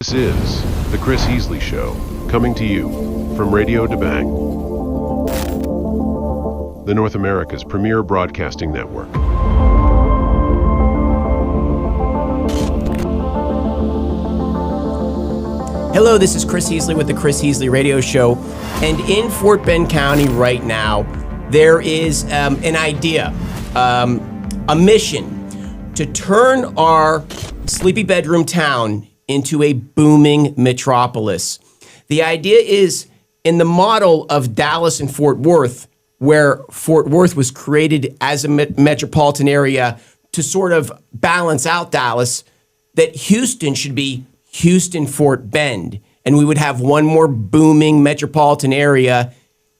This is The Chris Heasley Show, coming to you from Radiodabang, the North America's premier broadcasting network. Hello, this is Chris Heasley with The Chris Heasley Radio Show, and in Fort Bend County right now, there is an idea, a mission to turn our sleepy bedroom town into a booming metropolis. The idea is in the model of Dallas and Fort Worth, where Fort Worth was created as a metropolitan area to sort of balance out Dallas, that Houston should be Houston Fort Bend, and we would have one more booming metropolitan area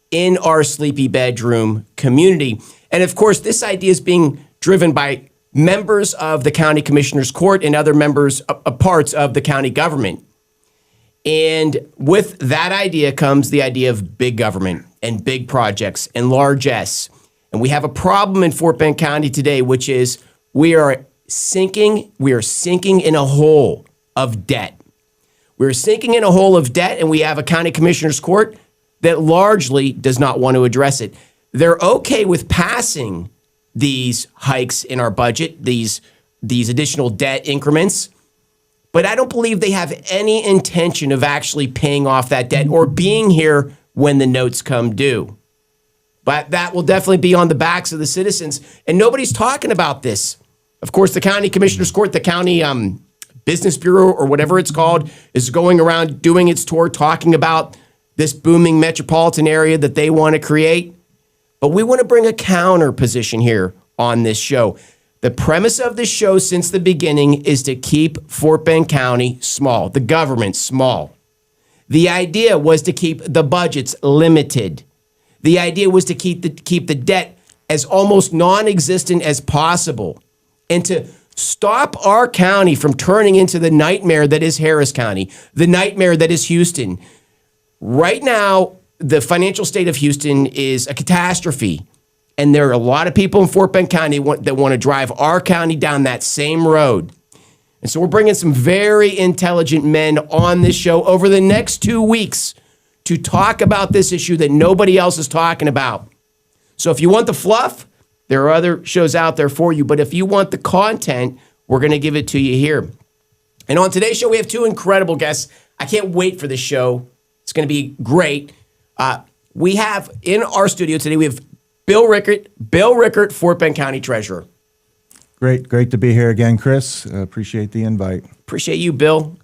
in our sleepy bedroom community. And of course, this idea is being driven by members of the county commissioner's court and other members, parts of the county government. And with that idea comes the idea of big government and big projects and largesse. And we have a problem in Fort Bend County today, which is we are sinking in a hole of debt. We're sinking in a hole of debt, and we have a county commissioner's court that largely does not want to address it. They're okay with passing these hikes in our budget, these additional debt increments, but I don't believe they have any intention of actually paying off that debt or being here when the notes come due. But that will definitely be on the backs of the citizens, and nobody's talking about this. Of course, the county commissioner's court, the county business bureau or whatever it's called, is going around doing its tour talking about this booming metropolitan area that they want to create. But we want to bring a counter position here on this show. The premise of this show since the beginning is to keep Fort Bend County small, the government small. The idea was to keep the budgets limited. The idea was to keep the debt as almost non-existent as possible, and to stop our county from turning into the nightmare that is Harris County, the nightmare that is Houston. Right now, the financial state of Houston is a catastrophe, and there are a lot of people in Fort Bend County that want to drive our county down that same road. And so we're bringing some very intelligent men on this show over the next 2 weeks to talk about this issue that nobody else is talking about. So if you want the fluff, there are other shows out there for you, but if you want the content, we're going to give it to you here. And on today's show, we have two incredible guests. I can't wait for this show. It's going to be great. We have in our studio today, we have Bill Rickert, Fort Bend County Treasurer. Great to be here again, Chris. Appreciate the invite. Appreciate you, Bill.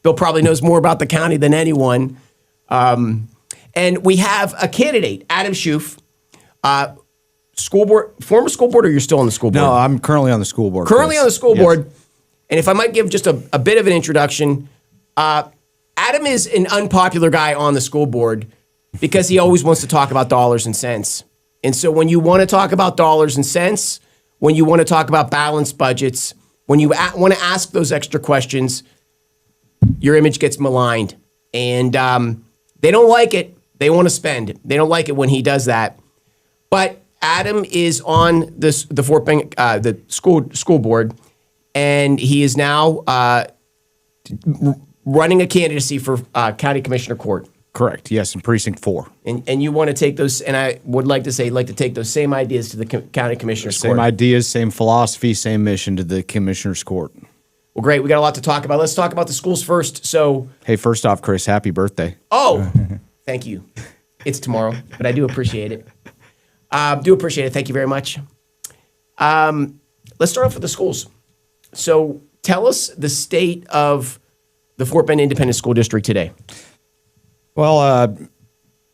Bill probably knows more about the county than anyone. And we have a candidate, Adam Schoof, school board, former school board, or you're still on the school board? No, I'm currently on the school board. Currently on the school Yes. board. And if I might give just a bit of an introduction, Adam is an unpopular guy on the school board because he always wants to talk about dollars and cents. And so when you want to talk about dollars and cents, when you want to talk about balanced budgets, when you want to ask those extra questions, your image gets maligned. And they don't like it. They want to spend. They don't like it when he does that. But Adam is on the Fort Bend the school board, and he is now running a candidacy for county commissioner court. Correct. Yes, in precinct 4. And you want to take those, and I would like to say, take those same ideas to the county commissioner's court. Same ideas, same philosophy, same mission to the commissioner's court. Well, great. We got a lot to talk about. Let's talk about the schools first. So, Hey, first off, Chris, happy birthday. oh, thank you. It's tomorrow, but I do appreciate it. Thank you very much. Let's start off with the schools. So tell us the state of the Fort Bend Independent School District today. Well,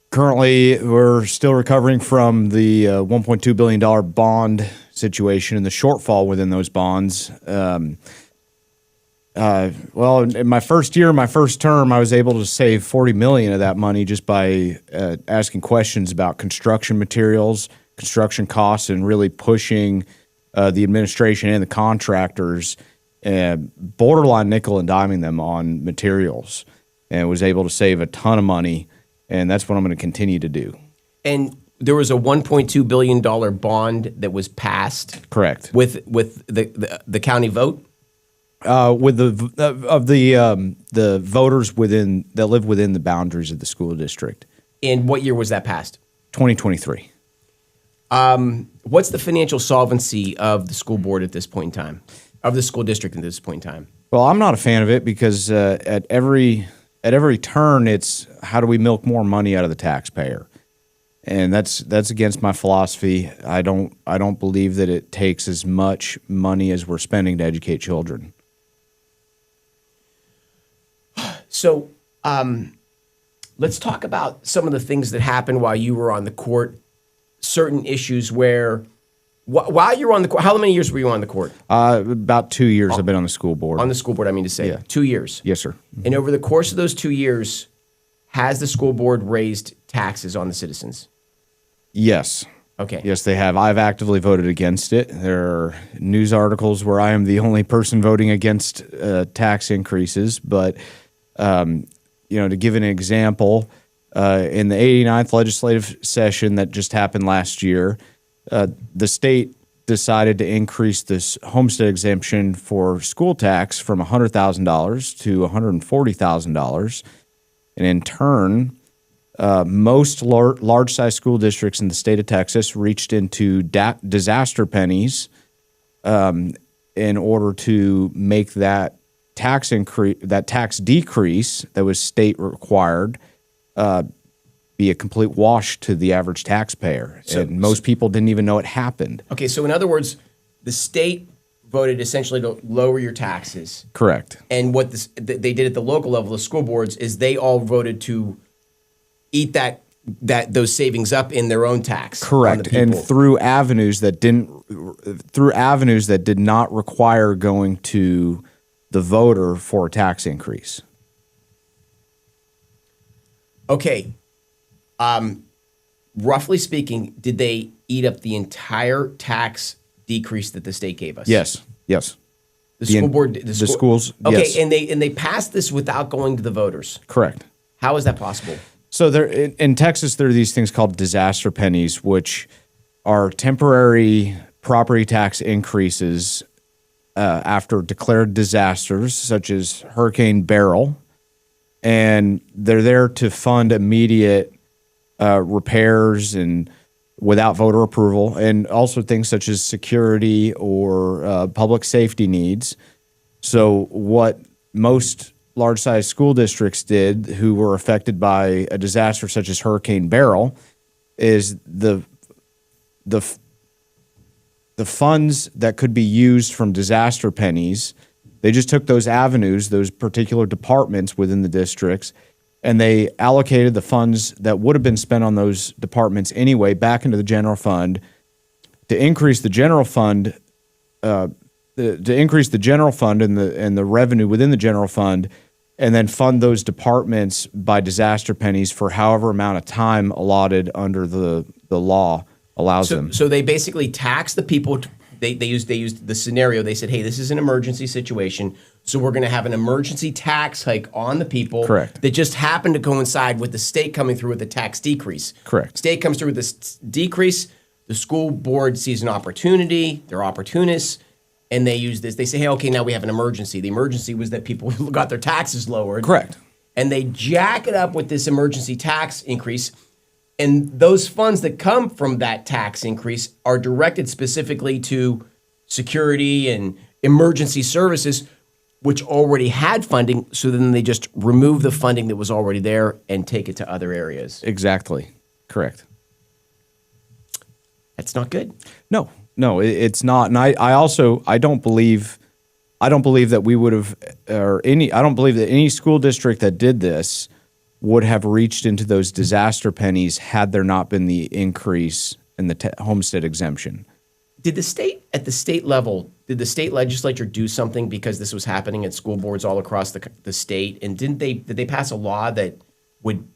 currently we're still recovering from the $1.2 billion bond situation and the shortfall within those bonds. Well, in my first year, my first term, I was able to save $40 million of that money just by asking questions about construction materials, construction costs, and really pushing the administration and the contractors, borderline nickel and diming them on materials, and was able to save a ton of money. And that's what I'm going to continue to do. And there was a $1.2 billion bond that was passed. Correct. With the county vote. With the voters that live within the boundaries of the school district. And what year was that passed? 2023. What's the financial solvency of the school board at this point in time, of the school district at this point in time? Well, I'm not a fan of it because at every turn, it's how do we milk more money out of the taxpayer, and that's against my philosophy. I don't believe that it takes as much money as we're spending to educate children. So let's talk about some of the things that happened while you were on the court. Certain issues where, while you were on the court, how many years were you on the court? About 2 years I've been on the school board. On the school board, I mean to say. Yeah. 2 years. Yes, sir. And over the course of those 2 years, has the school board raised taxes on the citizens? Yes. Okay. Yes, they have. I've actively voted against it. There are news articles where I am the only person voting against tax increases. But, to give an example, in the 89th legislative session that just happened last year, the state decided to increase this homestead exemption for school tax from $100,000 to $140,000. And in turn, most large-sized school districts in the state of Texas reached into disaster pennies in order to make that tax decrease that was state required be a complete wash to the average taxpayer. And most people didn't even know it happened. Okay, so in other words, the state voted essentially to lower your taxes. Correct. And what they did at the local level, the school boards, is they all voted to eat those savings up in their own tax. Correct. And through avenues that did not require going to the voter for a tax increase. Okay. Roughly speaking, did they eat up the entire tax decrease that the state gave us? Yes. The school board, the schools. Okay, yes. and they passed this without going to the voters. Correct. How is that possible? So there in Texas, there are these things called disaster pennies, which are temporary property tax increases after declared disasters, such as Hurricane Beryl, and they're there to fund immediate repairs and without voter approval, and also things such as security or public safety needs. So what most large-sized school districts did who were affected by a disaster such as Hurricane Beryl is the funds that could be used from disaster pennies, they just took those avenues, those particular departments within the districts, and they allocated the funds that would have been spent on those departments anyway back into the general fund to increase the general fund, and the revenue within the general fund, and then fund those departments by disaster pennies for however amount of time allotted under the law allows them. So they basically tax the people. They used the scenario. They said, hey, this is an emergency situation, so we're going to have an emergency tax hike on the people. Correct. That just happened to coincide with the state coming through with the tax decrease. Correct. State comes through with this decrease. The school board sees an opportunity. They're opportunists. And they use this. They say, hey, okay, now we have an emergency. The emergency was that people got their taxes lowered. Correct. And they jack it up with this emergency tax increase. And those funds that come from that tax increase are directed specifically to security and emergency services, which already had funding. So then they just remove the funding that was already there and take it to other areas. Exactly. Correct. That's not good. No, it's not. And I don't believe that we would have, I don't believe that any school district that did this would have reached into those disaster pennies had there not been the increase in the homestead exemption. At the state level, did the state legislature do something because this was happening at school boards all across the state? And did they pass a law that would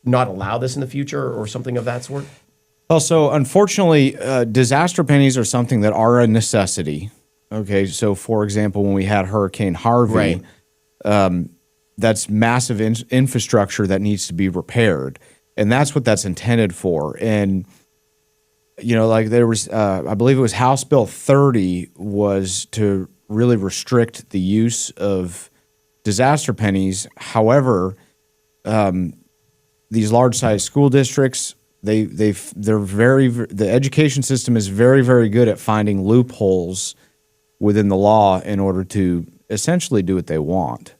not allow this in the future or something of that sort? Well, so unfortunately, disaster pennies are something that are a necessity. Okay, so for example, when we had Hurricane Harvey, right. That's massive infrastructure that needs to be repaired, and that's what that's intended for. And like there was, I believe it was House Bill 30 was to really restrict the use of disaster pennies. However, these large-sized school districts, the education system is very, very good at finding loopholes within the law in order to essentially do what they want.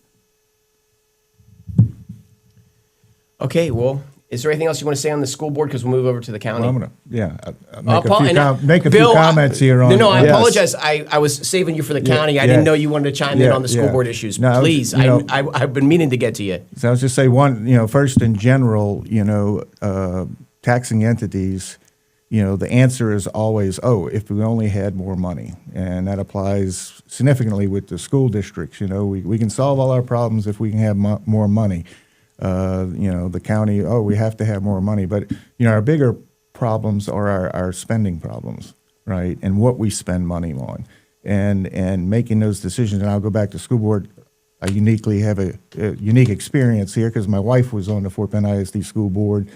Okay, well, is there anything else you want to say on the school board? Because we'll move over to the county. Well, I'm gonna, Make a few comments here on. No, I Yes. apologize. I was saving you for the county. I didn't know you wanted to chime in on the school board issues. No, Please, I've been meaning to get to you. So I was just say first in general, taxing entities, the answer is always, if we only had more money. And that applies significantly with the school districts. We can solve all our problems if we can have more money. The county, we have to have more money. But, our bigger problems are our spending problems, right? And what we spend money on and making those decisions. And I'll go back to school board. I uniquely have a unique experience here because my wife was on the Fort Bend ISD school board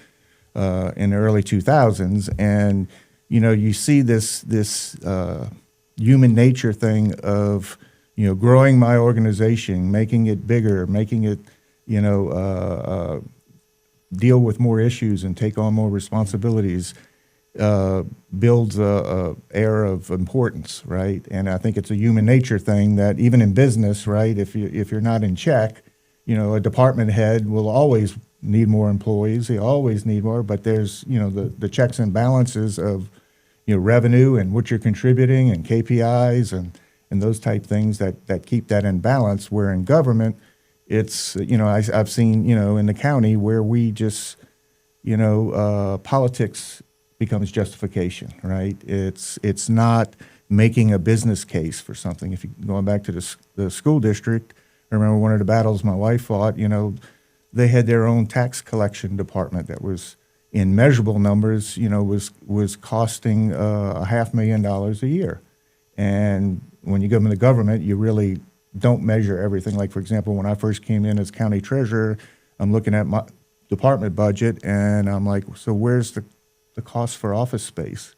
in the early 2000s. And, you see this human nature thing of, growing my organization, making it bigger, making it, deal with more issues and take on more responsibilities, builds a air of importance, right? And I think it's a human nature thing that even in business, right, if you're not in check, a department head will always need more employees. They always need more, but there's, the checks and balances of, revenue and what you're contributing and KPIs and those type things that keep that in balance, where in government, it's, I've seen, in the county where we just, politics becomes justification, right? It's not making a business case for something. If you going back to the school district, I remember one of the battles my wife fought, they had their own tax collection department that was in measurable numbers, was costing $500,000 a year. And when you go into the government, you really don't measure everything. Like, for example, when I first came in as county treasurer, I'm looking at my department budget and I'm like, so where's the cost for office space?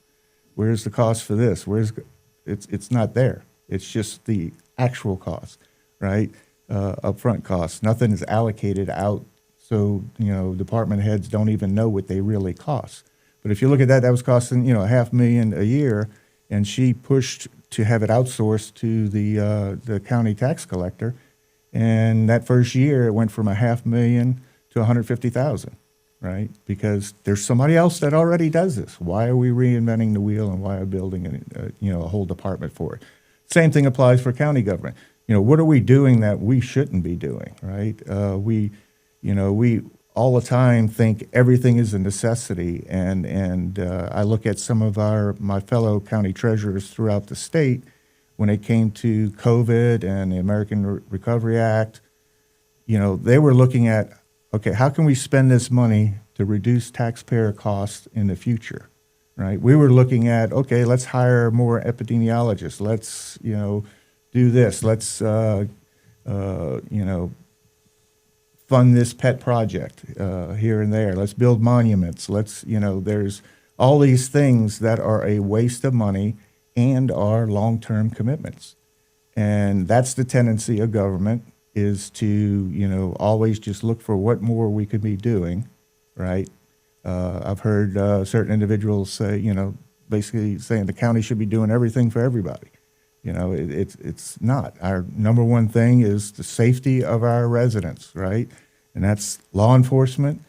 Where's the cost for this? It's not there. It's just the actual cost, right? Upfront costs. Nothing is allocated out. So, department heads don't even know what they really cost. But if you look at that was costing, $500,000 a year, and she pushed to have it outsourced to the county tax collector. And that first year, it went from $500,000 to $150,000, right? Because there's somebody else that already does this. Why are we reinventing the wheel, and why are we building a whole department for it? Same thing applies for county government. What are we doing that we shouldn't be doing, right? We all the time think everything is a necessity, and I look at some of my fellow county treasurers throughout the state when it came to COVID and the American Recovery Act. They were looking at, okay, how can we spend this money to reduce taxpayer costs in the future, right? We were looking at, okay, let's hire more epidemiologists. Let's do this. Let's fund this pet project here and there. Let's build monuments. There's all these things that are a waste of money and are long-term commitments. And that's the tendency of government, is to, always just look for what more we could be doing, right? I've heard certain individuals say, basically saying the county should be doing everything for everybody. It's not. Our number one thing is the safety of our residents, right? And that's law enforcement,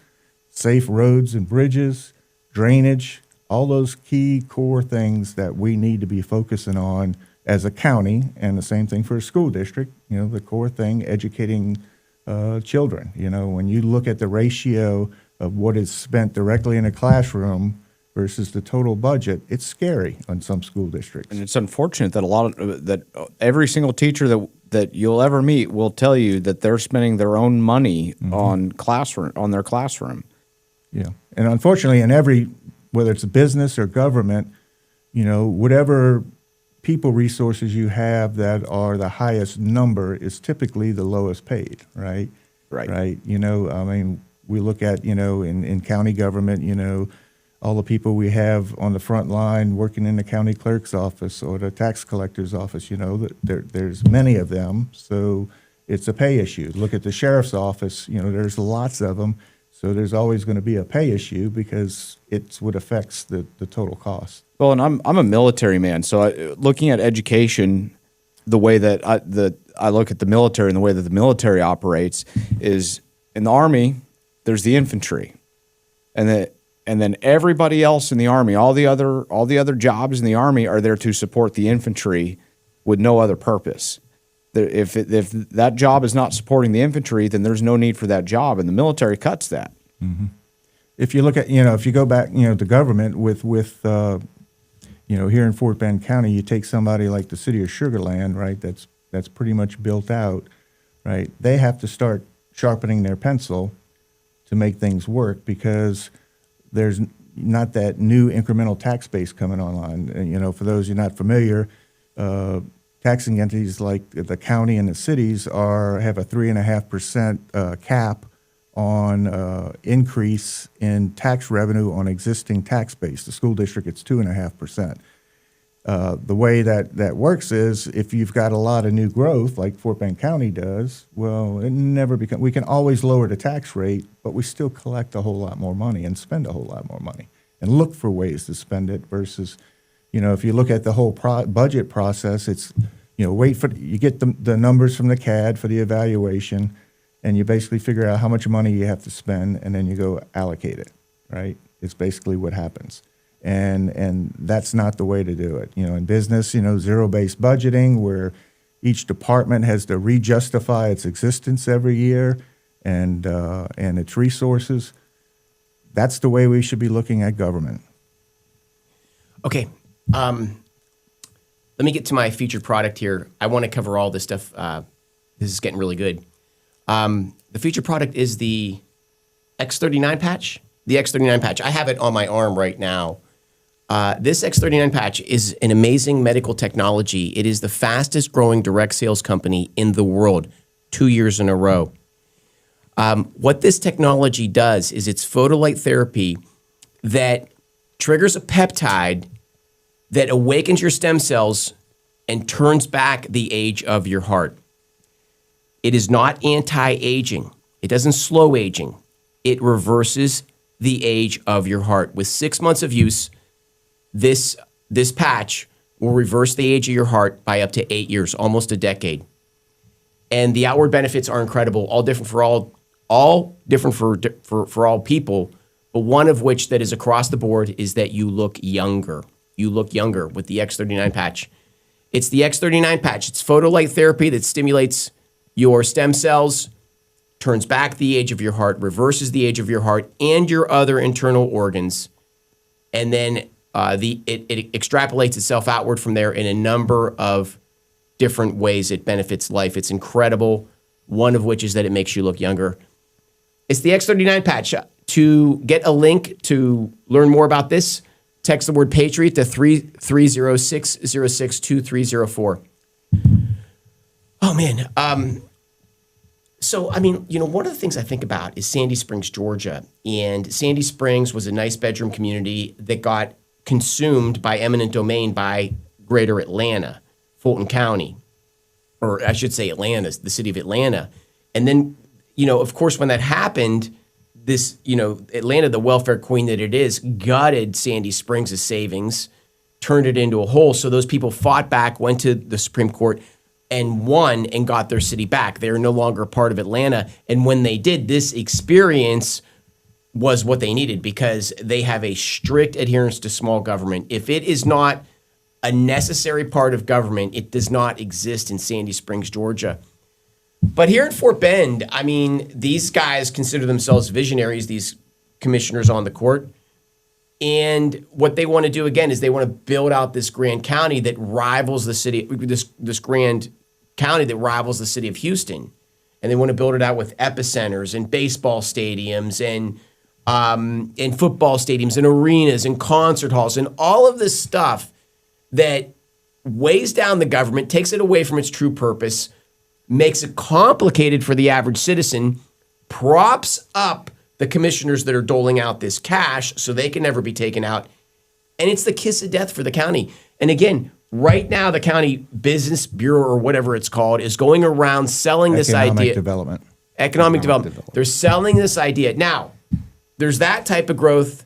safe roads and bridges, drainage, all those key core things that we need to be focusing on as a county, and the same thing for a school district. The core thing, educating children. When you look at the ratio of what is spent directly in a classroom versus the total budget, it's scary on some school districts. And it's unfortunate that every single teacher that you'll ever meet will tell you that they're spending their own money on their classroom. Yeah, and unfortunately, whether it's a business or government, whatever people resources you have that are the highest number is typically the lowest paid, right? Right. We look at, in county government, all the people we have on the front line working in the county clerk's office or the tax collector's office, there's many of them. So it's a pay issue. Look at the sheriff's office, there's lots of them. So there's always going to be a pay issue because it's what affects the total cost. Well, and I'm a military man, so looking at education, the way that I look at the military and the way that the military operates is in the Army, there's the infantry, and then everybody else in the Army, all the other jobs in the Army are there to support the infantry with no other purpose. If that job is not supporting the infantry, then there's no need for that job, and the military cuts that. Mm-hmm. If you look at, if you go back, to government with here in Fort Bend County, you take somebody like the city of Sugar Land, right? That's pretty much built out, right? They have to start sharpening their pencil to make things work because there's not that new incremental tax base coming online. And, for those who are not familiar, taxing entities like the county and the cities have a 3.5% cap on increase in tax revenue on existing tax base. The school district, it's 2.5%. The way that works is if you've got a lot of new growth, like Fort Bend County does, well, we can always lower the tax rate, but we still collect a whole lot more money and spend a whole lot more money and look for ways to spend it versus, if you look at the whole budget process, it's, you get the numbers from the CAD for the evaluation, and you basically figure out how much money you have to spend, and then you go allocate it, right? It's basically what happens. And that's not the way to do it. In business, zero-based budgeting, where each department has to re-justify its existence every year and its resources. That's the way we should be looking at government. Okay. Let me get to my featured product here. I want to cover all this stuff. This is getting really good. The featured product is the X39 patch. The X39 patch. I have it on my arm right now. This X39 patch is an amazing medical technology. It is the fastest growing direct sales company in the world, 2 years in a row. What this technology does is it's photolight therapy that triggers a peptide that awakens your stem cells and turns back the age of your heart. It is not anti-aging. It doesn't slow aging. It reverses the age of your heart. With 6 months of use, this patch will reverse the age of your heart by up to 8 years, almost a decade. And the outward benefits are incredible, all different for all different for all people, but one of which that is across the board is that you look younger. You look younger with the X39 patch. It's the X39 patch. It's photolight therapy that stimulates your stem cells, turns back the age of your heart, reverses the age of your heart and your other internal organs, and then it extrapolates itself outward from there in a number of different ways it benefits life. It's incredible, one of which is that it makes you look younger. It's the X39 patch. To get a link to learn more about this, text the word Patriot to 330-606-2304. Oh, man. So, one of the things I think about is Sandy Springs, Georgia. And Sandy Springs was a nice bedroom community that got consumed by eminent domain by greater Atlanta, Fulton County, or I should say Atlanta, the city of Atlanta. And then, of course, when that happened, this, Atlanta, the welfare queen that it is, gutted Sandy Springs' savings, turned it into a hole. So those people fought back, went to the Supreme Court, and won and got their city back. They are no longer a part of Atlanta. And when they did, this experience was what they needed because they have a strict adherence to small government. If it is not a necessary part of government, it does not exist in Sandy Springs, Georgia. But here in Fort Bend, these guys consider themselves visionaries, these commissioners on the court. And what they want to do, again, is they want to build out this grand county that rivals the city, this grand county that rivals the city of Houston. And they want to build it out with epicenters and baseball stadiums and football stadiums and arenas and concert halls and all of this stuff that weighs down the government, takes it away from its true purpose, makes it complicated for the average citizen, props up the commissioners that are doling out this cash so they can never be taken out. And it's the kiss of death for the county. And again, right now, the county business bureau or whatever it's called is going around selling this idea. Economic development. They're selling this idea. Now, there's that type of growth,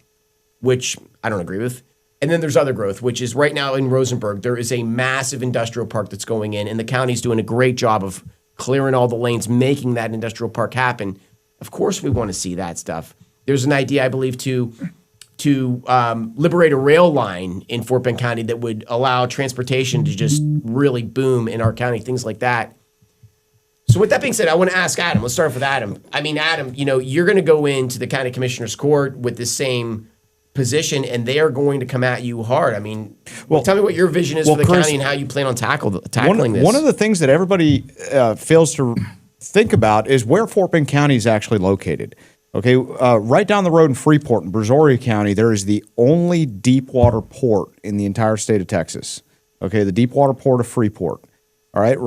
which I don't agree with. And then there's other growth, which is right now in Rosenberg, there is a massive industrial park that's going in, and the county's doing a great job of clearing all the lanes, making that industrial park happen. Of course, we want to see that stuff. There's an idea, I believe, to liberate a rail line in Fort Bend County that would allow transportation to just really boom in our county, things like that. So with that being said, I want to ask Adam. Let's start off with Adam. I mean, Adam, you're going to go into the county commissioner's court with the same position, and they are going to come at you hard. I mean, tell me what your vision is for the Chris, county and how you plan on tackling this. One of the things that everybody fails to think about is where Fort Bend County is actually located. Okay, right down the road in Freeport in Brazoria County, there is the only deep water port in the entire state of Texas. Okay, the deep water port of Freeport. All right,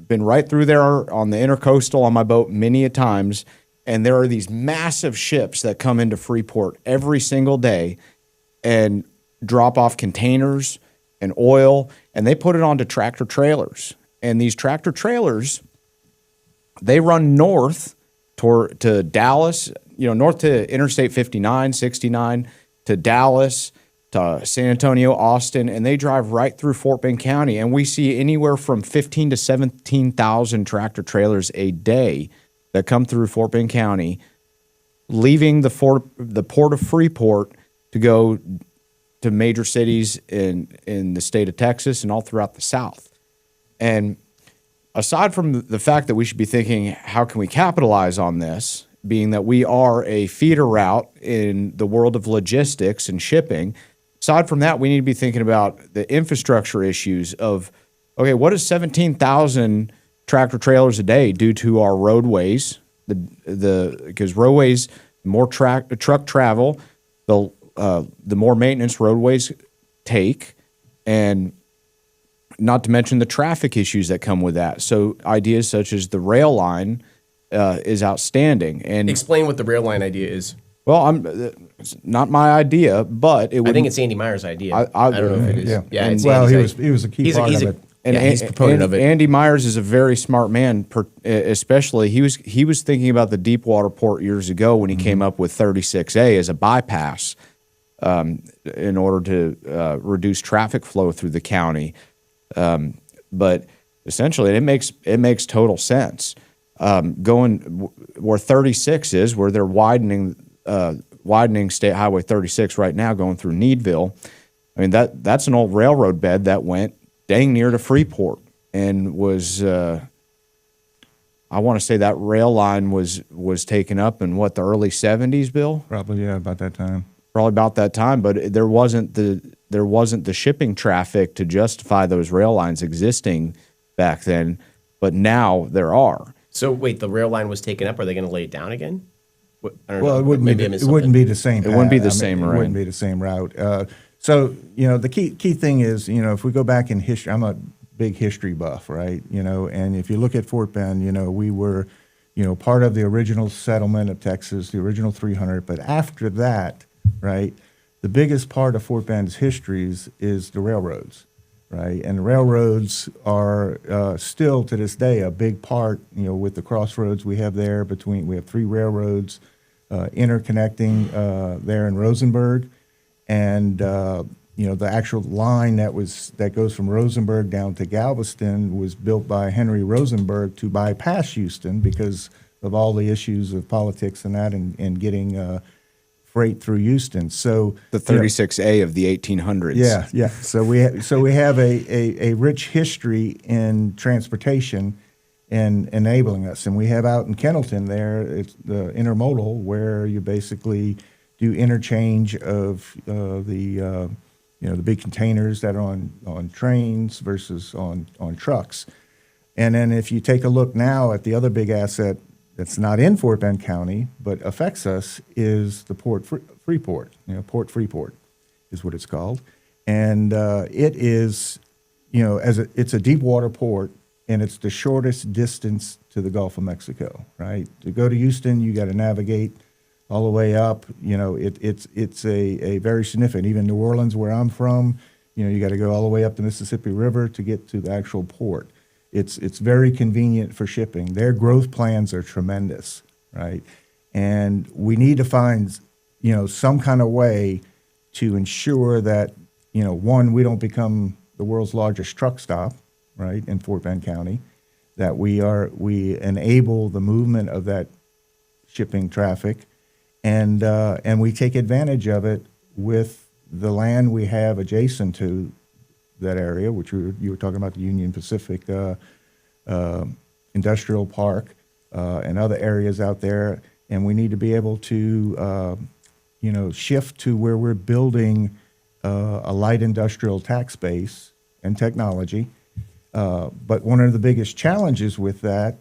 been right through there on the intercoastal on my boat many a times, and there are these massive ships that come into Freeport every single day and drop off containers and oil, and they put it onto tractor trailers. And these tractor trailers, they run north to Dallas, north to Interstate 59, 69, to Dallas, to San Antonio, Austin, and they drive right through Fort Bend County. And we see anywhere from 15 to 17,000 tractor trailers a day that come through Fort Bend County, leaving the port of Freeport to go to major cities in the state of Texas and all throughout the South. And aside from the fact that we should be thinking, how can we capitalize on this, being that we are a feeder route in the world of logistics and shipping, aside from that, we need to be thinking about the infrastructure issues of, okay, what is 17,000 tractor trailers a day do to our roadways? Because roadways, more truck travel, the more maintenance roadways take, and not to mention the traffic issues that come with that. So ideas such as the rail line is outstanding. And explain what the rail line idea is. Well, it's not my idea, but it would. I think it's Andy Meyer's idea. I don't know if it is. Yeah, it's well, Andy's he was a key part of it. And he's a proponent of it. Andy Myers is a very smart man. Especially, he was thinking about the deep water port years ago when he came up with 36A as a bypass in order to reduce traffic flow through the county. But essentially, it makes total sense. Going where 36 is, where they're widening State Highway 36 right now, going through Needville. I mean, that's an old railroad bed that went dang near to Freeport and was. I want to say that rail line was taken up in the early 70s, Bill? Probably, yeah, about that time. Probably about that time, but there wasn't the shipping traffic to justify those rail lines existing back then, but now there are. So wait, the rail line was taken up. Are they going to lay it down again? I don't Well, know. it wouldn't Maybe be. I It wouldn't be the same. It wouldn't be the path. same It route. wouldn't be the same route. So the key thing is, if we go back in history, I'm a big history buff, right? And if you look at Fort Bend, we were, part of the original settlement of Texas, the original 300. But after that, right, the biggest part of Fort Bend's history is the railroads, right? And the railroads are still to this day a big part, with the crossroads we have there we have three railroads interconnecting there in Rosenberg. And the actual line that goes from Rosenberg down to Galveston was built by Henry Rosenberg to bypass Houston because of all the issues of politics and that, and getting freight through Houston. So The 36A of the 1800s. yeah. So we have a rich history in transportation and enabling us. And we have out in Kennelton there, it's the intermodal, where you basically do interchange of the big containers that are on trains versus on trucks. And then if you take a look now at the other big asset that's not in Fort Bend County but affects us is the Port Freeport. Port Freeport is what it's called, and it is, it's a deep water port, and it's the shortest distance to the Gulf of Mexico. Right, to go to Houston, you got to navigate all the way up. It's a very significant. Even New Orleans, where I'm from, you got to go all the way up the Mississippi River to get to the actual port. It's very convenient for shipping. Their growth plans are tremendous, right? And we need to find, some kind of way to ensure that, one, we don't become the world's largest truck stop, right, in Fort Bend County, that we enable the movement of that shipping traffic, and we take advantage of it with the land we have adjacent to that area, which you were talking about, the Union Pacific Industrial Park and other areas out there, and we need to be able to shift to where we're building a light industrial tax base and technology. But one of the biggest challenges with that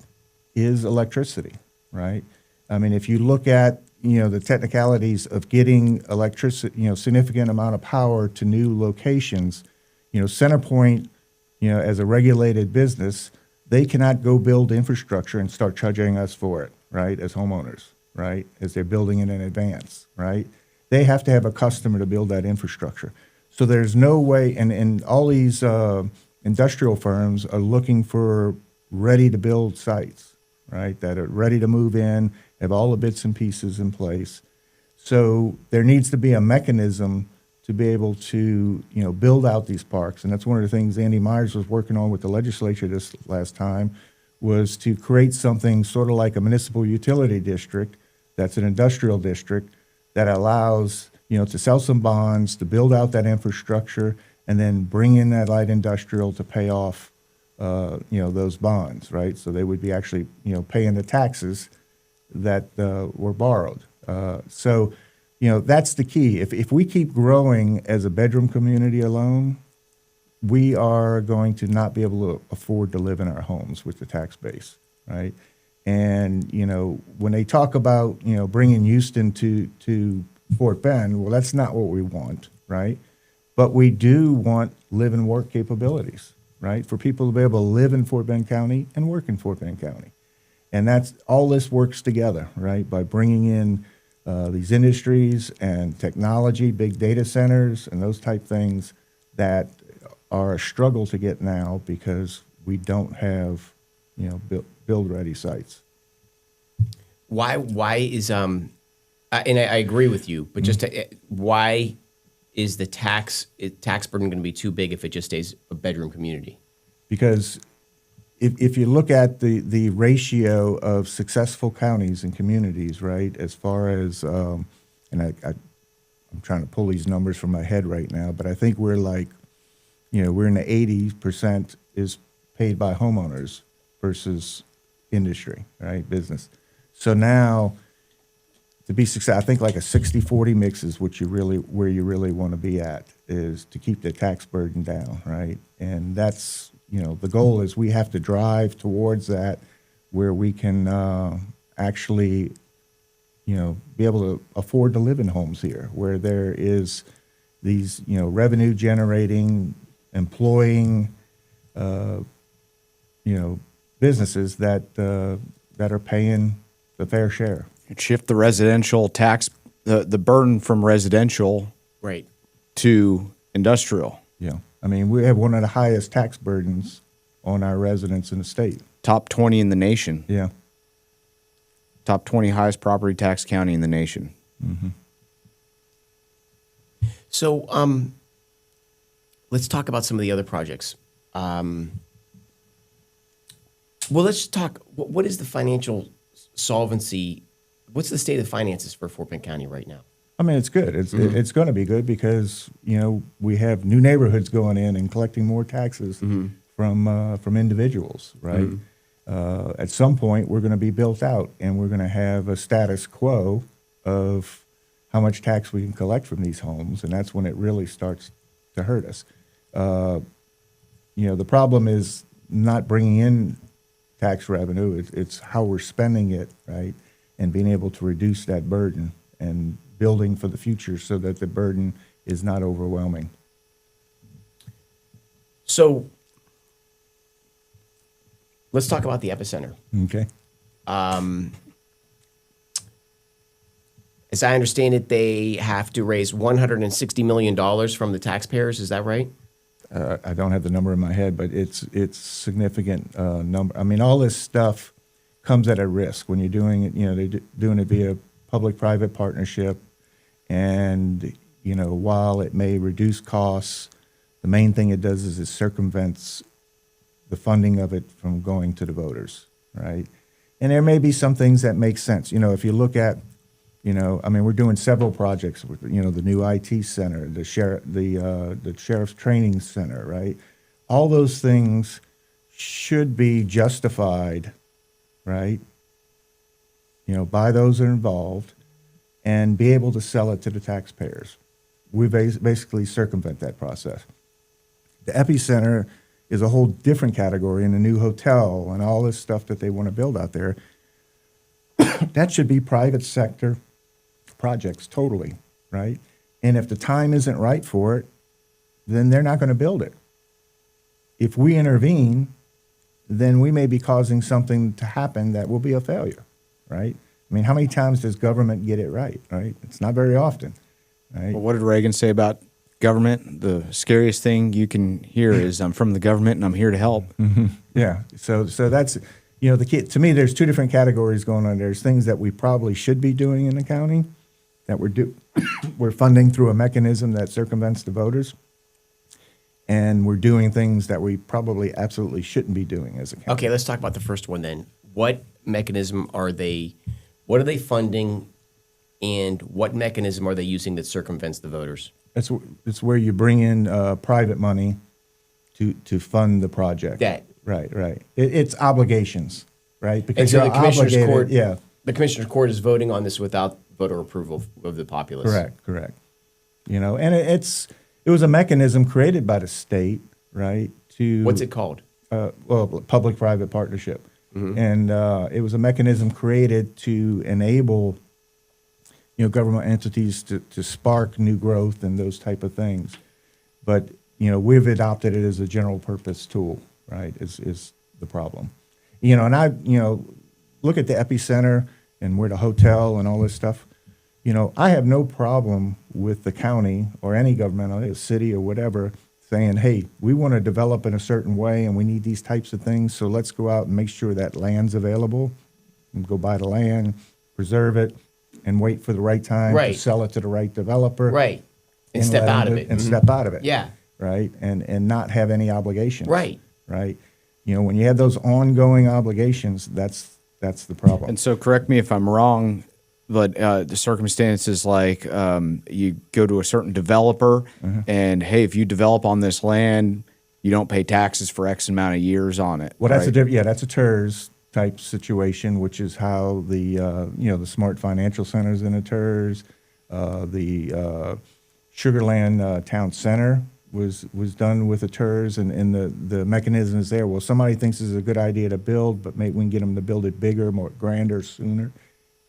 is electricity, right? I mean, if you look at, the technicalities of getting electricity, significant amount of power to new locations, CenterPoint, as a regulated business, they cannot go build infrastructure and start charging us for it, right, as homeowners, right, as they're building it in advance, right? They have to have a customer to build that infrastructure. So there's no way, and all these industrial firms are looking for ready-to-build sites, right, that are ready to move in, have all the bits and pieces in place. So there needs to be a mechanism to be able to, build out these parks. And that's one of the things Andy Myers was working on with the legislature this last time, was to create something sort of like a municipal utility district that's an industrial district that allows, to sell some bonds, to build out that infrastructure, and then bring in that light industrial to pay off, those bonds, right? So they would be actually, paying the taxes that were borrowed. So that's the key. If we keep growing as a bedroom community alone, we are going to not be able to afford to live in our homes with the tax base, right? And, when they talk about, bringing Houston to Fort Bend, well, that's not what we want, right? But we do want live and work capabilities, right? For people to be able to live in Fort Bend County and work in Fort Bend County. And that's all this works together, right? By bringing in these industries and technology, big data centers, and those type things that are a struggle to get now because we don't have, build ready sites. Why is and I agree with you, but just why is the tax burden going to be too big if it just stays a bedroom community? Because if you look at the ratio of successful counties and communities, right, as far as, and I'm trying to pull these numbers from my head right now, but I think we're like, we're in the 80% is paid by homeowners versus industry, right, business. So now, to be successful, I think like a 60-40 mix is where you really want to be at, is to keep the tax burden down, right? And that's, the goal is we have to drive towards that, where we can actually, be able to afford to live in homes here, where there is these, revenue generating, employing, businesses that are paying the fair share. Shift the residential tax, the burden from residential right to industrial. Yeah. I mean, we have one of the highest tax burdens on our residents in the state. Top 20 in the nation. Yeah. Top 20 highest property tax county in the nation. Mm-hmm. So let's talk about some of the other projects. Well, let's talk, what is the financial solvency? What's the state of finances for Fort Bend County right now? I mean, it's good. It's going to be good because, we have new neighborhoods going in and collecting more taxes from individuals, right? At some point, we're going to be built out, and we're going to have a status quo of how much tax we can collect from these homes, and that's when it really starts to hurt us. The problem is not bringing in tax revenue. It's how we're spending it, right? And being able to reduce that burden and building for the future so that the burden is not overwhelming. So let's talk about the epicenter. Okay. As I understand it, they have to raise $160 million from the taxpayers. Is that right? I don't have the number in my head, but it's significant number. I mean, all this stuff comes at a risk when you're doing it. They're doing it via public-private partnership, and while it may reduce costs, the main thing it does is it circumvents the funding of it from going to the voters, right? And there may be some things that make sense. If you look at, we're doing several projects with, the new IT center, the sheriff's training center, right? All those things should be justified, right? By those that are involved, and be able to sell it to the taxpayers. We basically circumvent that process. The epicenter is a whole different category, in a new hotel and all this stuff that they want to build out there. That should be private sector projects totally, right? And if the time isn't right for it, then they're not going to build it. If we intervene, then we may be causing something to happen that will be a failure, right? I mean, how many times does government get it right, right? It's not very often, right? Well, what did Reagan say about government? The scariest thing you can hear is, I'm from the government and I'm here to help. Mm-hmm. Yeah, so that's, the key. To me, there's two different categories going on. There's things that we probably should be doing in the county that we're funding through a mechanism that circumvents the voters, and we're doing things that we probably absolutely shouldn't be doing as a county. Okay, let's talk about the first one then. What mechanism are they? What are they funding, and what mechanism are they using that circumvents the voters? It's where you bring in private money to fund the project. Right. It's obligations, right? Because and so the commissioner's court, yeah, the commissioner's court is voting on this without voter approval of the populace. Correct. And it was a mechanism created by the state, right? What's it called? Public-private partnership, mm-hmm. And it was a mechanism created to enable government entities to spark new growth and those type of things. But, we've adopted it as a general purpose tool, right, is the problem. And I, look at the epicenter and where the hotel and all this stuff. I have no problem with the county or any government, a city or whatever, saying, hey, we want to develop in a certain way and we need these types of things, so let's go out and make sure that land's available and go buy the land, preserve it, and wait for the right time to sell it to the right developer. Right. And step out of it. And step out of it. Yeah. Right. And not have any obligations. Right. Right. When you have those ongoing obligations, that's the problem. And so, correct me if I'm wrong, but the circumstances like you go to a certain developer, mm-hmm. and hey, if you develop on this land, you don't pay taxes for X amount of years on it. Well, that's that's a TERS type situation, which is how the the Smart Financial Centers in a TERS, the Sugarland Town Center was done with a TERS, and the mechanism is there. Well, somebody thinks it's a good idea to build, but maybe we can get them to build it bigger, more grander, sooner,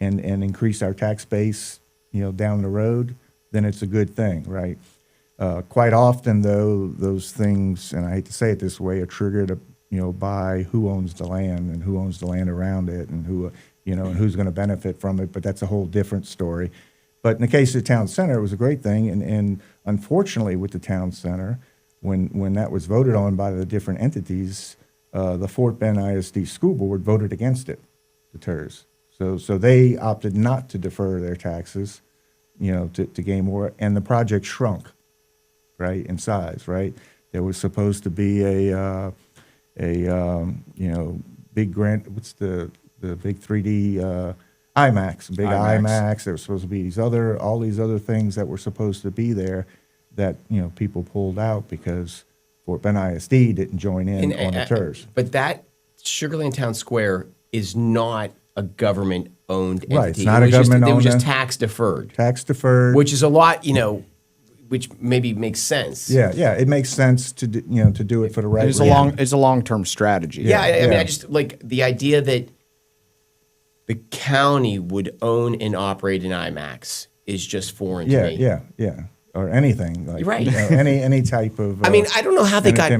and increase our tax base, down the road. Then it's a good thing, right? Quite often, though, those things, and I hate to say it this way, are triggered, by who owns the land and who owns the land around it, and who, and who's going to benefit from it. But that's a whole different story. But in the case of the town center, it was a great thing. And unfortunately, with the town center, when that was voted on by the different entities, the Fort Bend ISD School Board voted against it, the TERS. So they opted not to defer their taxes, to gain more, and the project shrunk, right, in size, right? There was supposed to be a big grant. What's the big 3D IMAX, big IMAX. There was supposed to be all these other things that were supposed to be there that people pulled out because Fort Bend ISD didn't join in on the TERS. But that Sugarland Town Square is not a government-owned entity. Right, it's not a government-owned. It was just tax deferred. Tax deferred, which is a lot, which maybe makes sense. Yeah, it makes sense to do it for the right reason. It's a long-term strategy. Yeah, I mean, I just like the idea that the county would own and operate an IMAX is just foreign to me. Yeah, or anything like right. any type of. I mean, I don't know how they got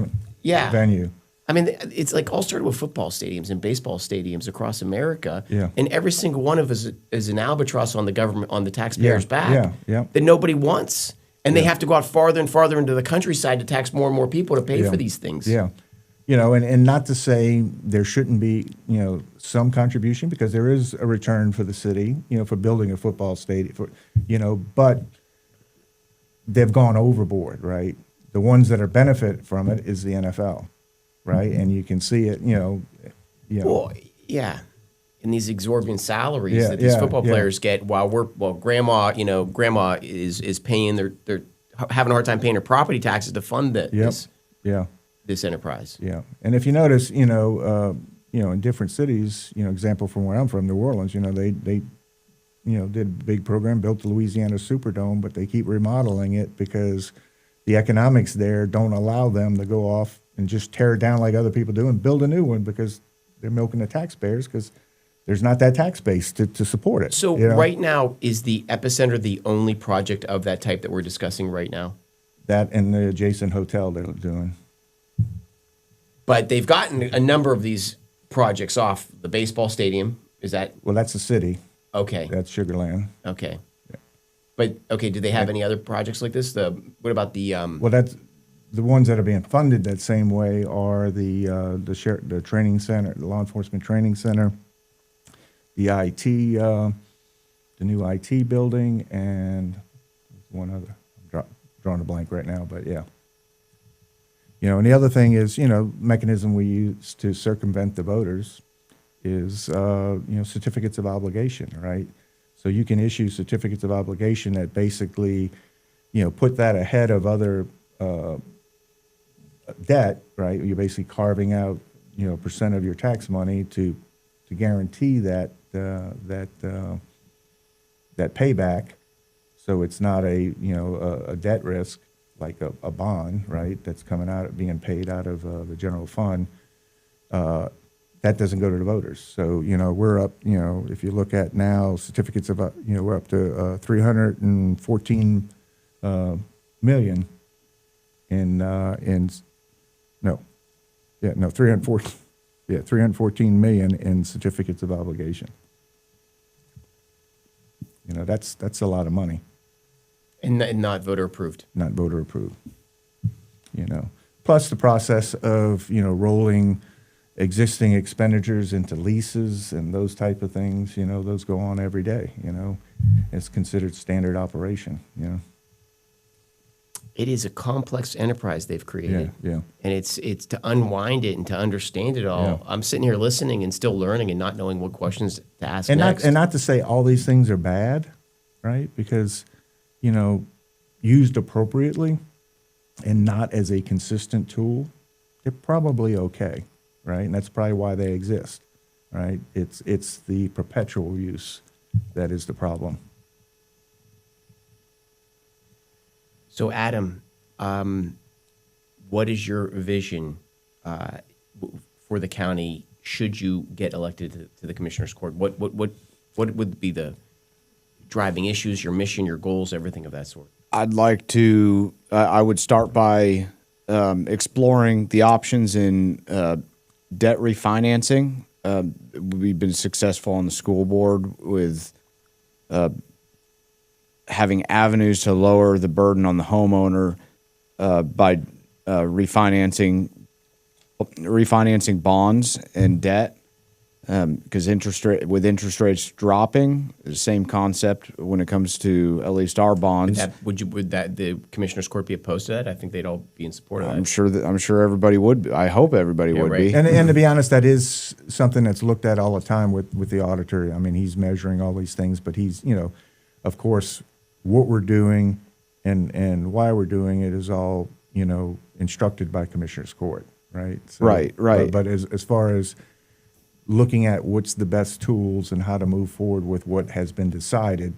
venue. I mean, it's like all started with football stadiums and baseball stadiums across America. Yeah. And every single one of us is an albatross on the government, on the taxpayers' back yeah. that nobody wants. And they have to go out farther and farther into the countryside to tax more and more people to pay for these things. Yeah. And not to say there shouldn't be, some contribution, because there is a return for the city, for building a football stadium, but they've gone overboard, right? The ones that are benefit from it is the NFL, right? And you can see it, Well, yeah. And these exorbitant salaries Yeah, that these yeah, football yeah. players get while grandma is paying they're having a hard time paying her property taxes to fund this enterprise. Yeah, and if you notice, in different cities, example from where I'm from, New Orleans, they did a big program, built the Louisiana Superdome, but they keep remodeling it because the economics there don't allow them to go off and just tear it down like other people do and build a new one, because they're milking the taxpayers, because there's not that tax base to support it. So right now, is the Epicenter the only project of that type that we're discussing right now? That and the adjacent hotel they're doing. But they've gotten a number of these projects off. The baseball stadium, is that Well, that's the city. okay? That's Sugarland. Okay. But okay, do they have any other projects like this? What about the Well, that's the ones that are being funded that same way are the training center, the law enforcement training center, the IT, the new IT building, and one other. I'm drawing a blank right now, but yeah. And the other thing is, mechanism we use to circumvent the voters is, certificates of obligation, right? So you can issue certificates of obligation that basically, put that ahead of other debt, right? You're basically carving out, percent of your tax money to guarantee that payback. So it's not a debt risk like a bond, right? That's being paid out of the general fund. That doesn't go to the voters. So, we're up, if you look at now certificates of, we're up to 314 million in 314 million in certificates of obligation. That's a lot of money. and not voter approved? Not voter approved. Plus the process of, rolling existing expenditures into leases and those type of things, those go on every day, It's considered standard operation, It is a complex enterprise they've created. Yeah. And it's to unwind it and to understand it all. Yeah. I'm sitting here listening and still learning and not knowing what questions to ask And next. not to say all these things are bad, right? Because, used appropriately and not as a consistent tool, they're probably okay, right? And that's probably why they exist, right? It's the perpetual use that is the problem. So, Adam, what is your vision for the county should you get elected to the Commissioner's Court? What would be the driving issues, your mission, your goals, everything of that sort? I'd like to. I would start by exploring the options in debt refinancing. We've been successful on the school board with having avenues to lower the burden on the homeowner by refinancing bonds and debt. Because interest rates dropping, the same concept when it comes to at least our bonds. Would the Commissioner's Court be opposed to that? I think they'd all be in support of that. I'm sure everybody would be. I hope everybody would right. be. And to be honest, that is something that's looked at all the time with the auditor. I mean, he's measuring all these things, but he's, of course, what we're doing and why we're doing it is all, instructed by Commissioner's Court, right? So, Right. But as far as looking at what's the best tools and how to move forward with what has been decided,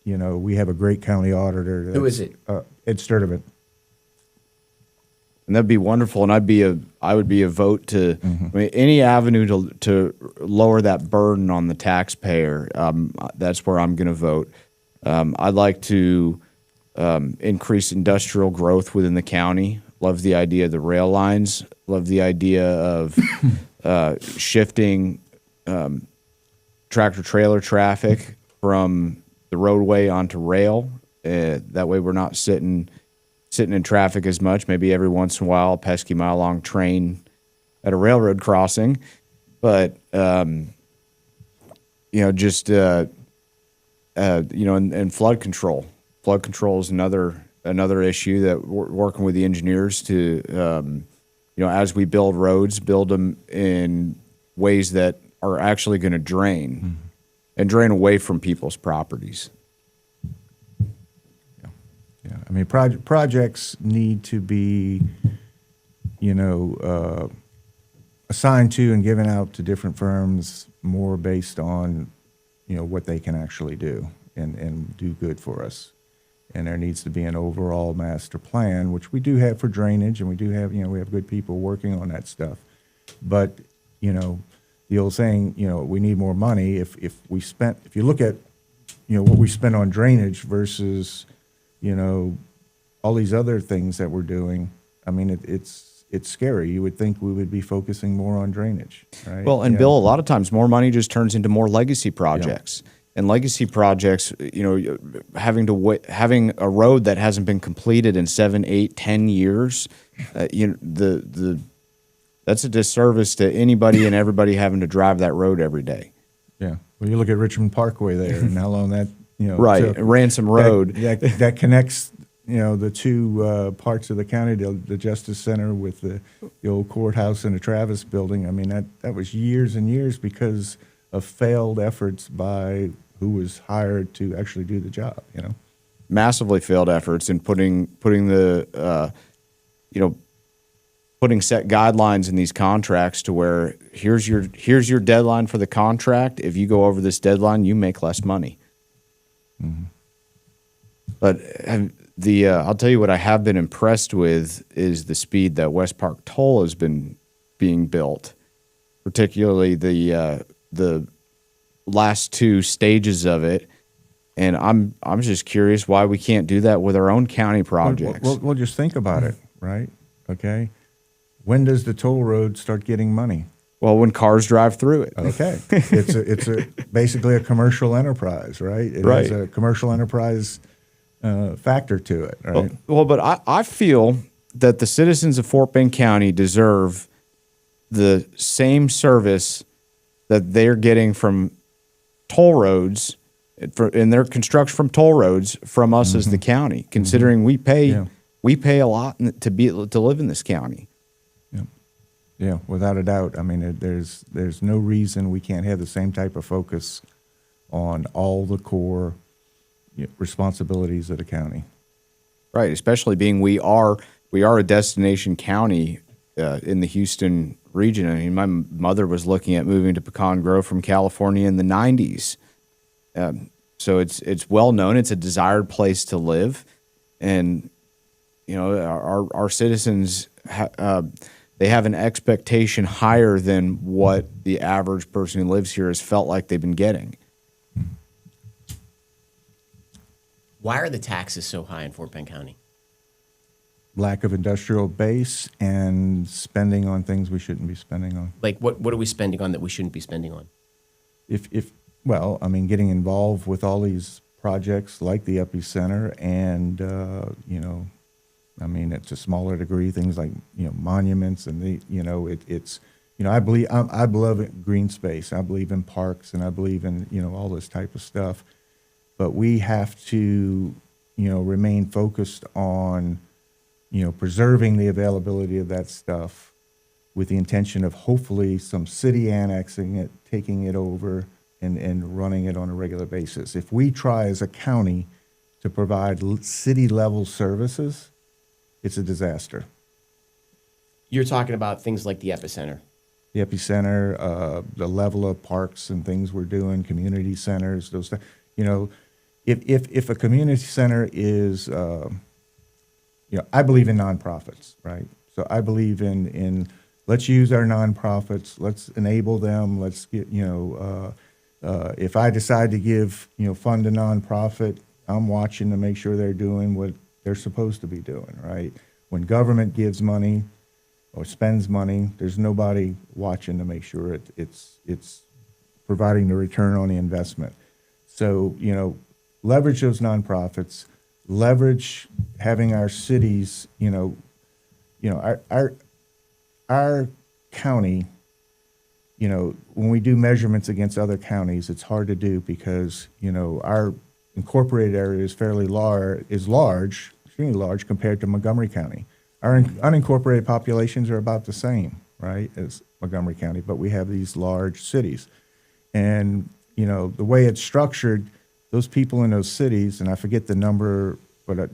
we have a great county auditor. Who is it? Ed Sturdivant. And that'd be wonderful. And I would be a vote to I mean, any avenue to lower that burden on the taxpayer. That's where I'm going to vote. I'd like to increase industrial growth within the county. Love the idea of the rail lines. Love the idea of shifting tractor trailer traffic from the roadway onto rail. That way we're not sitting in traffic as much. Maybe every once in a while, a pesky mile long train at a railroad crossing. But, just, and flood control. Flood control is another issue that we're working with the engineers to, as we build roads, build them in ways that are actually going to drain and drain away from people's properties. Yeah, I mean, projects need to be, assigned to and given out to different firms more based on, what they can actually do and do good for us. And there needs to be an overall master plan, which we do have for drainage, and we do have, we have good people working on that stuff. But, the old saying, we need more money. If you look at, what we spend on drainage versus, all these other things that we're doing, I mean, it's scary. You would think we would be focusing more on drainage, right? Well, and Bill, a lot of times more money just turns into more legacy projects. Yeah. And legacy projects, having a road that hasn't been completed in 7, 8, 10 years, that's a disservice to anybody and everybody having to drive that road every day. Yeah. Well, you look at Richmond Parkway there and how long that, right, took. Ransom Road. That connects, the two parts of the county, the Justice Center with the old courthouse and the Travis building. I mean, that was years and years because of failed efforts by who was hired to actually do the job, Massively failed efforts in putting set guidelines in these contracts to where here's your deadline for the contract. If you go over this deadline, you make less money. Mm-hmm. But I'll tell you what I have been impressed with is the speed that West Park Toll has been being built, particularly the last 2 stages of it. And I'm just curious why we can't do that with our own county projects. Well, just think about it, right? Okay. When does the toll road start getting money? Well, when cars drive through it. Okay. It's basically a commercial enterprise, right? It has a commercial enterprise factor to it, right? Well, but I feel that the citizens of Fort Bend County deserve the same service that they're getting from toll roads, in their construction from toll roads from us as the county, considering we pay a lot to live in this county. Yeah, without a doubt. I mean, there's no reason we can't have the same type of focus on all the core responsibilities of the county. Right, especially being we are a destination county in the Houston region. I mean, my mother was looking at moving to Pecan Grove from California in the 90s. So it's well known. It's a desired place to live, and our citizens they have an expectation higher than what the average person who lives here has felt like they've been getting. Why are the taxes so high in Fort Bend County? Lack of industrial base and spending on things we shouldn't be spending on. Like what are we spending on that we shouldn't be spending on? Well, I mean, getting involved with all these projects like the Epicenter and, I mean, it's a smaller degree, things like, monuments and I believe in green space. I believe in parks and I believe in, all this type of stuff. But we have to, remain focused on, preserving the availability of that stuff with the intention of hopefully some city annexing it, taking it over, and running it on a regular basis. If we try as a county to provide city-level services, it's a disaster. You're talking about things like the Epicenter. The Epicenter, the level of parks and things we're doing, community centers, those things. If a community center is, I believe in nonprofits, right? So I believe in let's use our nonprofits, let's enable them, let's get, if I decide to give, fund a nonprofit, I'm watching to make sure they're doing what they're supposed to be doing, right? When government gives money, or spends money, there's nobody watching to make sure it's providing the return on the investment. So, leverage those nonprofits, leverage having our cities, our county, when we do measurements against other counties, it's hard to do because, our incorporated area is large, extremely large compared to Montgomery County. Our unincorporated populations are about the same, right, as Montgomery County, but we have these large cities. And, the way it's structured, those people in those cities, and I forget the number, but,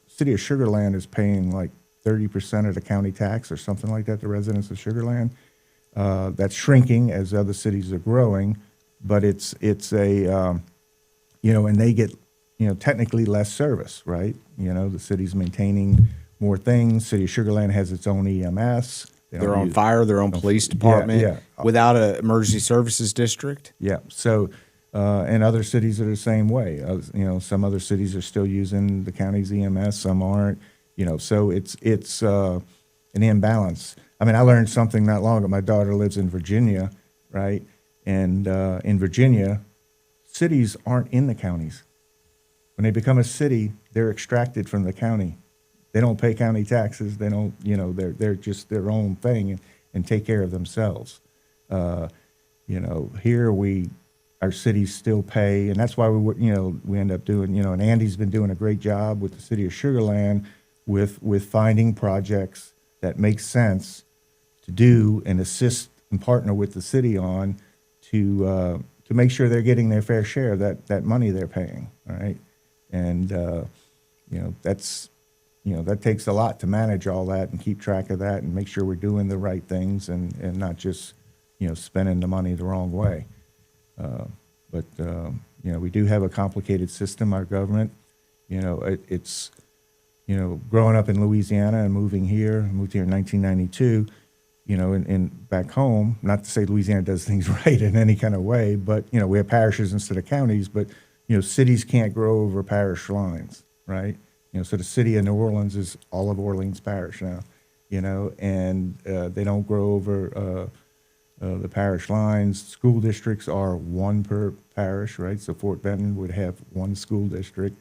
city of Sugar Land is paying like 30% of the county tax or something like that, the residents of Sugar Land. That's shrinking as other cities are growing, but it's a, and they get, technically less service, right? The city's maintaining more things. City of Sugar Land has its own EMS. Their own fire, their own police department, without an emergency services district. Yeah. So, and other cities are the same way. Some other cities are still using the county's EMS, some aren't. So it's an imbalance. I mean, I learned something not long ago. My daughter lives in Virginia, right? And in Virginia, cities aren't in the counties. When they become a city, they're extracted from the county. They don't pay county taxes. They don't, they're just their own thing and take care of themselves. Here our cities still pay, and that's why we end up doing, and Andy's been doing a great job with the city of Sugar Land with finding projects that make sense to do and assist and partner with the city on to make sure they're getting their fair share of that money they're paying. All right, and that takes a lot to manage all that and keep track of that and make sure we're doing the right things and not just spending the money the wrong way. But we do have a complicated system. Our government, it's growing up in Louisiana and moved here in 1992. And back home, not to say Louisiana does things right in any kind of way, but, we have parishes instead of counties, but, cities can't grow over parish lines, right? So the city of New Orleans is all of Orleans Parish now, and they don't grow over the parish lines. School districts are one per parish, right? So Fort Benton would have one school district.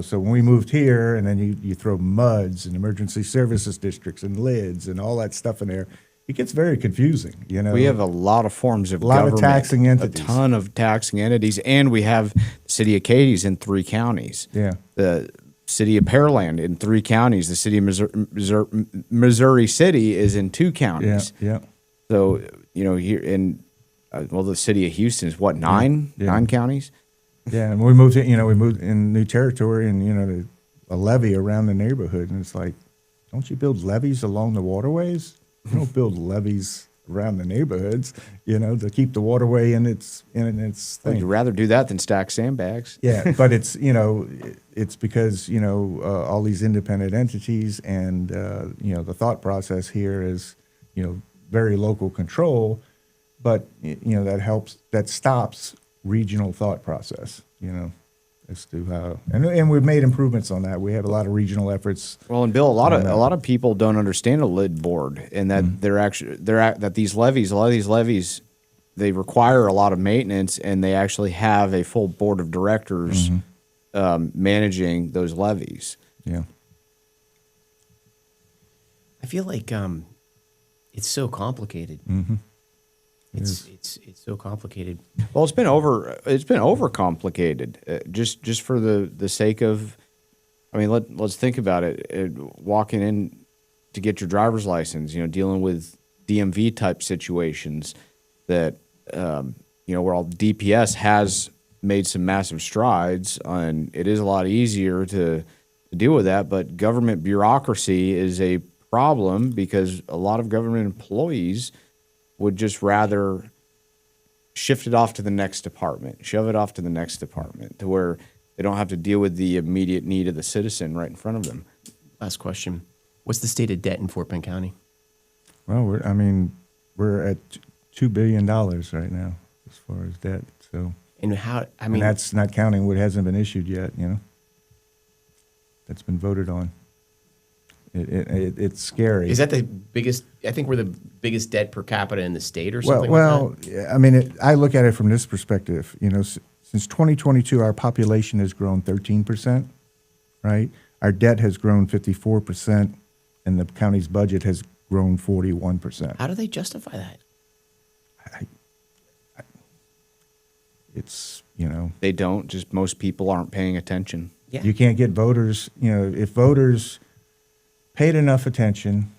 So when we moved here, and then you throw MUDs and emergency services districts and LIDs and all that stuff in there, it gets very confusing. We have a lot of forms of government, government, taxing entities, a ton of taxing entities, and we have the city of Cadiz in 3 counties. Yeah, the city of Pearland in 3 counties. The city of Missouri City is in 2 counties. Yeah. So here in the city of Houston is what 9 counties. Yeah, and we moved in new territory, and a levee around the neighborhood, and it's like, don't you build levees along the waterways? You don't build levees around the neighborhoods, to keep the waterway in its thing. You'd rather do that than stack sandbags. Yeah, but it's it's because all these independent entities and the thought process here is very local control, but that stops regional thought process, as to how, and we've made improvements on that. We have a lot of regional efforts. Well, and Bill, a lot of people don't understand a lid board, and that that these levees, a lot of these levees, they require a lot of maintenance, and they actually have a full board of directors managing those levees. Yeah. I feel like it's so complicated. Mm-hmm. It's so complicated. Well, it's been overcomplicated. Just for the sake of, I mean, let's think about it. Walking in to get your driver's license, dealing with DMV type situations that where all DPS has made some massive strides, and it is a lot easier to deal with that. But government bureaucracy is a problem because a lot of government employees would just rather shift it off to the next department, shove it off to the next department, to where they don't have to deal with the immediate need of the citizen right in front of them. Last question. What's the state of debt in Fort Bend County? Well, we're at $2 billion right now as far as debt. So, and how? And that's not counting what hasn't been issued yet. That's been voted on. It's scary. Is that the biggest? I think we're the biggest debt per capita in the state, or Well, something. well, like that? I mean, I look at it from this perspective. Since 2022, our population has grown 13%, right? Our debt has grown 54%, and the county's budget has grown 41%. How do they justify that? It's, They don't. Just most people aren't paying attention. Yeah. you can't get voters, if voters paid enough attention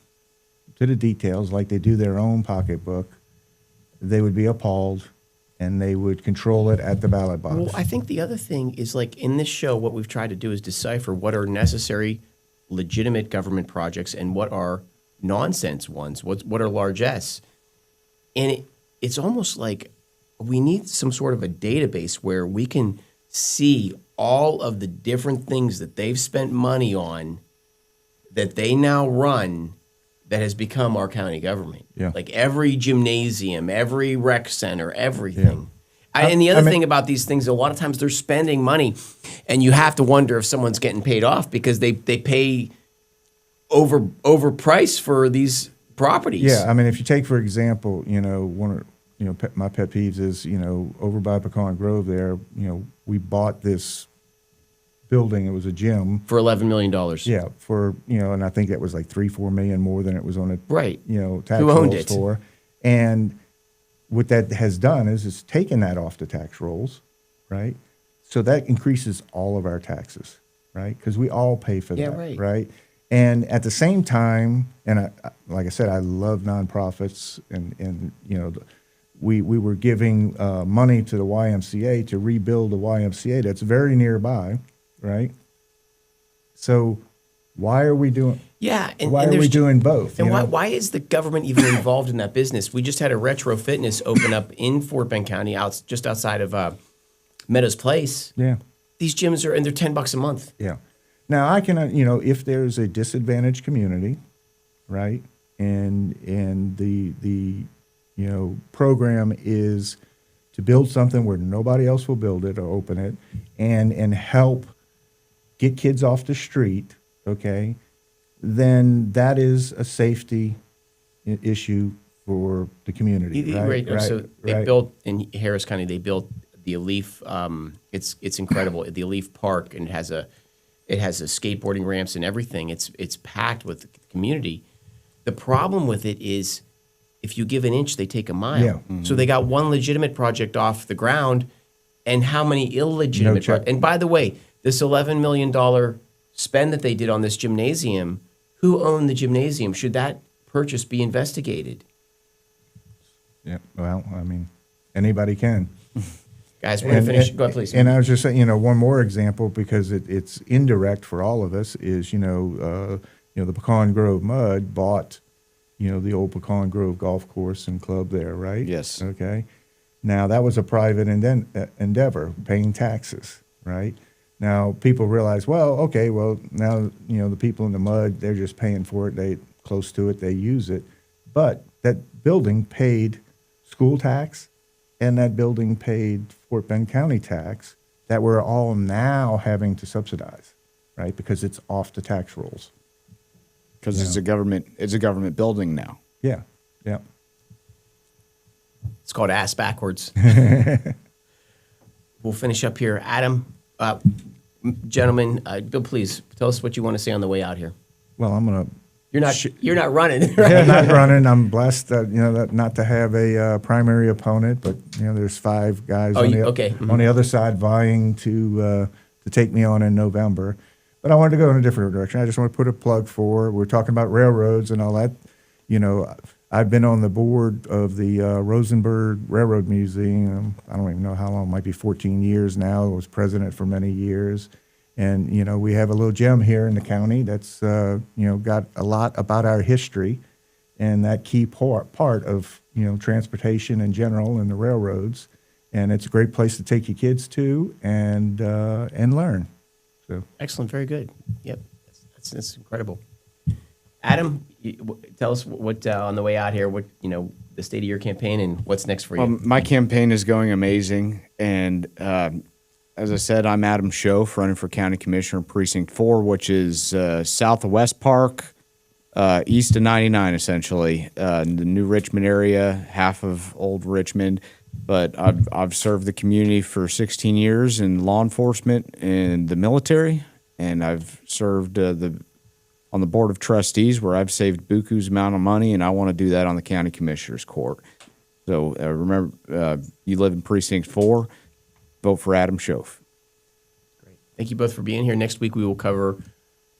to the details like they do their own pocketbook, they would be appalled and they would control it at the ballot box. Well, I think the other thing is, like, in this show, what we've tried to do is decipher what are necessary, legitimate government projects and what are nonsense ones. What are largesse? And it's almost like we need some sort of a database where we can see all of the different things that they've spent money on that they now run that has become our county government. Yeah. Like every gymnasium, every rec center, everything. And the other thing about these things, a lot of times they're spending money, and you have to wonder if someone's getting paid off because they pay overpriced for these properties. Yeah, I mean, if you take, for example, my pet peeves is, over by Pecan Grove there, we bought this building. It was a gym. For $11 million. Yeah, and I think that was like 3-4 million more than it was on it. Right. Tax Who owned rolls it? for. And what that has done is it's taken that off the tax rolls, right? So that increases all of our taxes, right? Because we all pay for Yeah, that, right. And at the same time, and like I said, I love nonprofits, and we were giving money to the YMCA to rebuild the YMCA that's very nearby, right? So why are we doing? Yeah. And, why and are we there's doing both? And you know? why is the government even involved in that business? We just had a retro fitness open up in Fort Bend County, just outside of Meadows Place. Yeah, These gyms are, and they're $10 a month. yeah. Now I can, if there's a disadvantaged community, right, and the program is to build something where nobody else will build it or open it, and help get kids off the street, okay, then that is a safety issue for the community, right? So they built in Harris County. They built the Leaf. It's incredible. The Leaf Park, and it has a skateboarding ramps and everything. It's packed with the community. The problem with it is, if you give an inch, they take a mile. Yeah. Mm-hmm. So they got one legitimate project off the ground, and how many illegitimate? check. And by the way, this $11 million spend that they did on this gymnasium, who owned the gymnasium? Should that purchase be investigated? Yeah. Well, I mean, anybody can. Guys, we're going to finish. Go ahead, please. And I was just saying, one more example, because it's indirect for all of us, is, the Pecan Grove Mud bought, the old Pecan Grove Golf Course and Club there, right? Yes. Okay. Now, that was a private endeavor, paying taxes, right? Now, people realize, now, the people in the Mud, they're just paying for it. They close to it, they use it. But that building paid school tax, and that building paid Fort Bend County tax that we're all now having to subsidize, right? Because it's off the tax rolls. Because it's a government building now. Yeah, yeah. It's called ass backwards. We'll finish up here. Adam, gentlemen, Bill, please tell us what you want to say on the way out here. Well, I'm gonna. You're not running. Right? I'm not running. I'm blessed, not to have a primary opponent, but there's 5 guys on the other side vying to take me on in November. But I wanted to go in a different direction. I just want to put a plug for. We're talking about railroads and all that. I've been on the board of the Rosenberg Railroad Museum. I don't even know how long. It might be 14 years now. I was president for many years. And, we have a little gem here in the county that's, got a lot about our history and that key part of, transportation in general and the railroads. And it's a great place to take your kids to and learn. So Excellent. Very good. Yep. That's incredible. Adam, tell us what on the way out here, what, the state of your campaign and what's next for you. My campaign is going amazing. And as I said, I'm Adam Schoof, running for County Commissioner Precinct 4, which is south of West Park, east of 99, essentially, in the New Richmond area, half of Old Richmond. But I've served the community for 16 years in law enforcement and the military, and I've served on the board of trustees where I've saved buku's amount of money, and I want to do that on the county commissioner's court. So remember, you live in Precinct 4, vote for Adam Schoof. Great. Thank you both for being here. Next week we will cover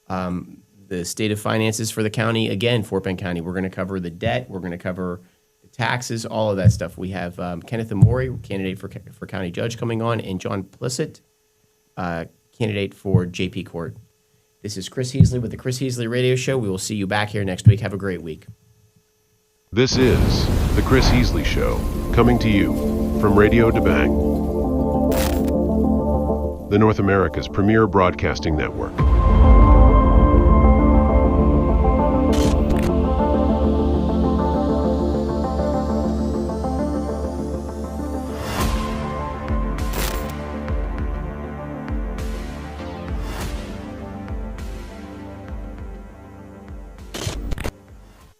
the state of finances for the county. Again, Fort Bend County, we're going to cover the debt. We're going to cover the taxes, all of that stuff. We have Kenneth Amori, candidate for county judge, coming on, and John Plissett, candidate for JP Court. This is Chris Heasley with the Chris Heasley Radio Show. We will see you back here next week. Have a great week. This is The Chris Heasley Show, coming to you from Radiodabang, the North America's premier broadcasting network.